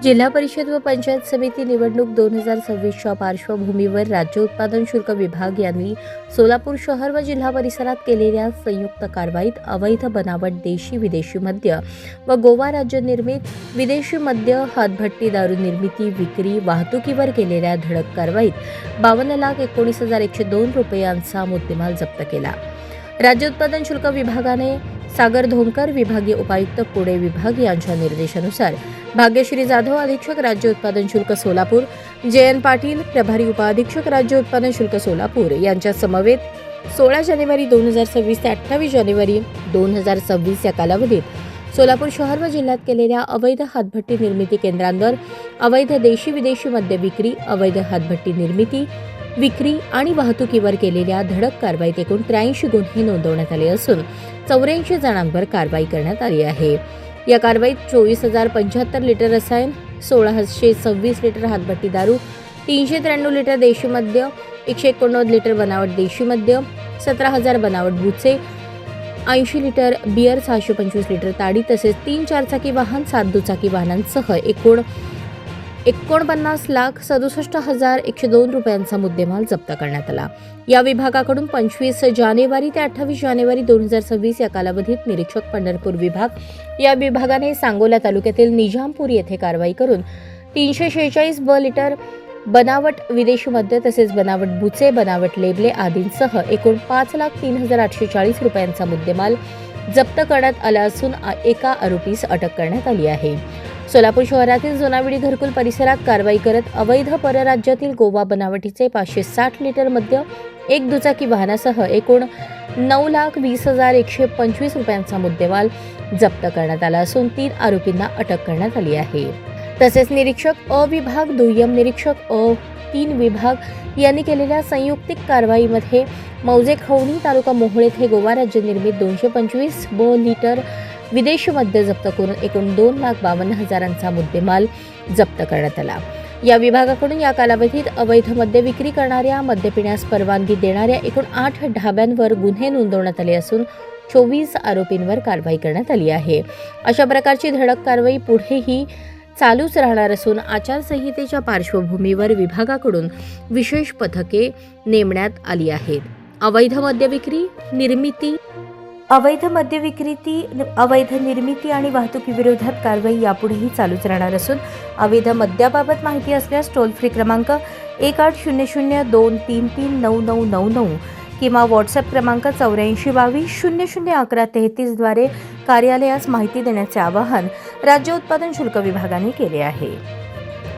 जिल्हा परिषद व पंचायत समिती निवडणूक 2026च्या पार्श्वभूमीवर राज्य उत्पादन शुल्क विभाग यांनी सोलापूर शहर व जिल्हा परिसरात केलेल्या संयुक्त कारवाईत अवैध बनावट देशी विदेशी मद्य व गोवा राज्य निर्मित विदेशी मद्य हातभट्टी दारू निर्मिती विक्री वाहतुकीवर केलेल्या धडक कारवाईत 52,19,102 रुपयांचा मुद्देमाल जप्त केला। राज्य उत्पादन शुल्क विभागाने सागर धोमकर विभागीय उपायुक्त पुणे विभाग यांच्या निर्देशानुसार भाग्यश्री जाधव अधीक्षक राज्य उत्पादन शुल्क सोलापूर, जयन पाटील प्रभारी उपाधीक्षक राज्य उत्पादन शुल्क सोलापूर यांच्या समवेत 16 जानेवारी 2026 ते 28 जानेवारी 2026 या कालावधीत सोलापूर शहर व जिल्ह्यात केलेल्या अवैध हातभट्टी निर्मिती केंद्रांवर अवैध देशी विदेशी मद्य विक्री, अवैध हातभट्टी निर्मिती विक्री आणि वाहतुकीवर केलेल्या धडक कारवाईत एकूण 83 गुन्हे नोंदवण्यात आले असून 84 जणांवर कारवाई करण्यात आली आहे। या कारवाईत 24,075 लिटर रसायन, 1,626 लिटर हातभट्टी दारू, 393 लिटर देशी मद्य, 189 लिटर बनावट देशी मद्य, 17,000 बनावट बुचे, 80 लिटर बियर, 625 लिटर ताडी तसेच 3 चारचाकी वाहन, 7 दुचाकी वाहनांसह एकूण 49,67,102 रुपयांचा मुद्देमाल जप्त करण्यात आला। या विभागाकडून 25 जानेवारी ते 28 जानेवारी 2026 या कालावधीत निरीक्षक पंढरपूर विभाग या विभागाने सांगोला तालुक्यातील निजामपूर येथे कारवाई करून 346 लिटर बनावट विदेशी मद्य तसेच बनावट बुचे, बनावट लेबले आदींसह एकूण 5,03,840 रुपयांचा मुद्देमाल जप्त करण्यात आला असून एका आरोपीस अटक करण्यात आली आहे। सोलापूर शहरातील जोनाविडी घरकुल परिसरात कारवाई करत अवैध परराज्यातील गोवा बनावटीचे 560 लिटर मद्य, एक दुचाकी वाहनासह एकूण 9,20,125 रुपयांचा मुद्देमाल जप्त करण्यात आला असून 3 आरोपींना अटक करण्यात आली आहे। तसेच निरीक्षक अ विभाग, दुय्यम निरीक्षक अ 3 विभाग यांनी केलेल्या संयुक्तिक कारवाईमध्ये मौजे खवणी तालुका मोहोळ येथे गोवा राज्य निर्मित 225 लिटर विदेशी मद्य जप्त करून एकूण 2,52,000चा मुद्देमाल जप्त करण्यात आला। या विभागाकडून या कालावधीत अवैध मद्य विक्री करणाऱ्या, मद्य पिण्यास परवानगी देणाऱ्या एकूण 8 ढाब्यांवर गुन्हे नोंदवण्यात आले असून 24 आरोपींवर कारवाई करण्यात आली आहे। अशा प्रकारची धडक कारवाई पुढेही चालूच राहणार असून आचारसंहितेच्या पार्श्वभूमीवर विभागाकडून विशेष पथके नेमण्यात आली आहेत। अवैध मद्य निर्मिती आणि वाहतुकीविरोधात कारवाई यापुढेही चालूच राहणार असून अवैध मद्याबाबत माहिती असल्यास टोल फ्री क्रमांक 1800-233-9999 किंवा व्हॉट्सअप क्रमांक 8422001133 द्वारे कार्यालयास माहिती देण्याचे आवाहन राज्य उत्पादन शुल्क विभागाने केले आहे।